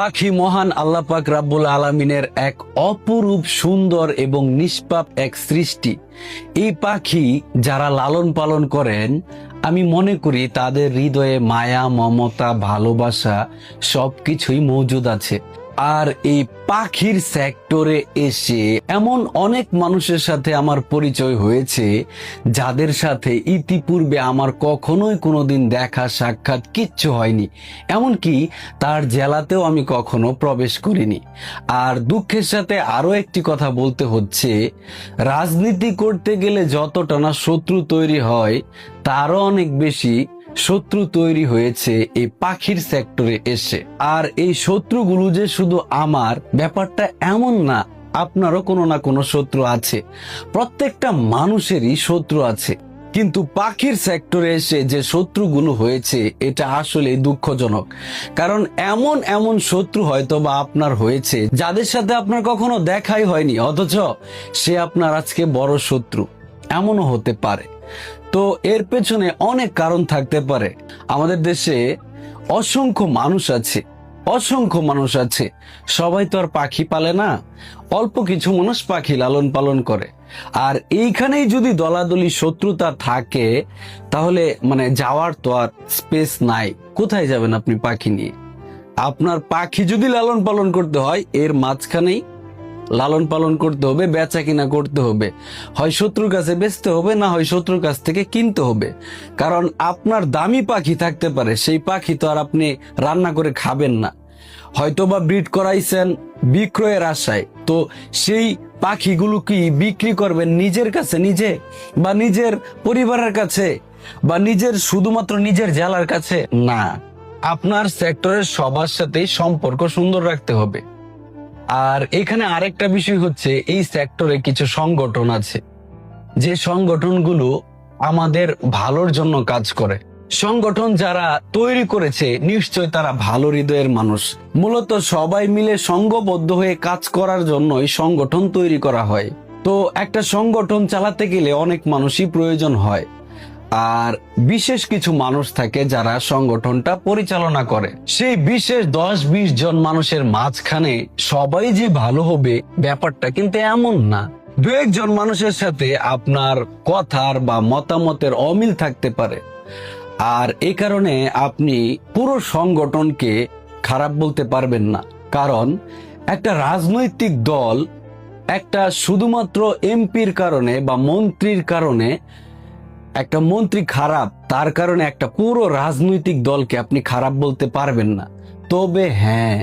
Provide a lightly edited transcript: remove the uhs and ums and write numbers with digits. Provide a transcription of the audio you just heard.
পাখি মহান আল্লাহ পাক রাব্বুল আলামিনের এক অপরূপ সুন্দর এবং নিষ্পাপ এক সৃষ্টি। এই পাখি যারা লালন পালন করেন, আমি মনে করি তাদের হৃদয়ে মায়া, মমতা, ভালোবাসা সবকিছুই মজুদ আছে। আর এই পাখির সেক্টরে এসে এমন অনেক মানুষের সাথে আমার পরিচয় হয়েছে যাদের সাথে ইতিপূর্বে আমার কখনোই কোনোদিন দেখা সাক্ষাৎ কিচ্ছু হয়নি, এমনকি তার জেলাতেও আমি কখনো প্রবেশ করিনি। আর দুঃখের সাথে আরো একটি কথা বলতে হচ্ছে, রাজনীতি করতে গেলে যতটা না শত্রু তৈরি হয় তারও অনেক বেশি শত্রু তৈরি হয়েছে এই পাখির সেক্টরে এসে। আর এই শত্রুগুলো যে শুধু আমার, ব্যাপারটা এমন না, আপনারও কোনো না কোনো শত্রু আছে। প্রত্যেকটা মানুষেরই শত্রু আছে, কিন্তু পাখির সেক্টরে এসে যে শত্রুগুলো হয়েছে এটা আসলে দুঃখজনক। কারণ এমন এমন শত্রু হয়তো বা আপনার হয়েছে যাদের সাথে আপনার কখনো দেখাই হয়নি, অথচ সে আপনার আজকে বড় শত্রু, এমনও হতে পারে। তো এর পেছনে অনেক কারণ থাকতে পারে। আমাদের দেশে অসংখ্য মানুষ আছে, অসংখ্য মানুষ আছে, সবাই তো আর পাখি পালে না, অল্প কিছু মানুষ পাখি লালন পালন করে। আর এইখানেই যদি দলাদলি শত্রুতা থাকে তাহলে যাওয়ার তো আর স্পেস নাই। কোথায় যাবেন আপনি পাখি নিয়ে? আপনার পাখি যদি লালন পালন করতে হয়, এর মাঝখানেই লালন পালন করতে হবে, বেচা কিনা করতে হবে, হয় শত্রুর কাছে বেচতে হবে, না হয় শত্রুর কাছ থেকে কিনতে হবে। কারণ আপনার দামি পাখি থাকতে পারে, সেই পাখি তো আর আপনি রান্না করে খাবেন না, হয়তো বা ব্রিড করাইছেন বিক্রয়ের আশায়। তো সেই পাখিগুলো কি বিক্রি করবেন নিজের কাছে নিজে, বা নিজের পরিবারের কাছে, বা নিজের শুধুমাত্র নিজের জেলার কাছে? না, আপনার সেক্টরের সবার সাথেই সম্পর্ক সুন্দর রাখতে হবে। আর এখানে আরেকটা বিষয় হচ্ছে, এই সেক্টরে কিছু সংগঠন আছে যে সংগঠনগুলো আমাদের ভালোর জন্য কাজ করে। সংগঠন যারা তৈরি করেছে নিশ্চয় তারা ভালো হৃদয়ের মানুষ। মূলত সবাই মিলে সংঘবদ্ধ হয়ে কাজ করার জন্যই সংগঠন তৈরি করা হয়। তো একটা সংগঠন চালাতে গেলে অনেক মানুষই প্রয়োজন হয়, আর বিশেষ কিছু মানুষ থাকে যারা সংগঠনটা পরিচালনা করে। সেই বিশেষ 10-20 জন মানুষের মাঝখানে সবাই যে ভালো হবে ব্যাপারটা কিন্তু এমন না। দু একজন মানুষের সাথে আপনার কথার বা মতামতের অমিল থাকতে পারে, আর এই কারণে আপনি পুরো সংগঠনকে খারাপ বলতে পারবেন না। কারণ একটা রাজনৈতিক দল একটা শুধুমাত্র এমপির কারণে বা মন্ত্রীর কারণে, একটা মন্ত্রী খারাপ তার কারণে একটা পুরো রাজনৈতিক দলকে আপনি খারাপ বলতে পারবেন না। তবে হ্যাঁ,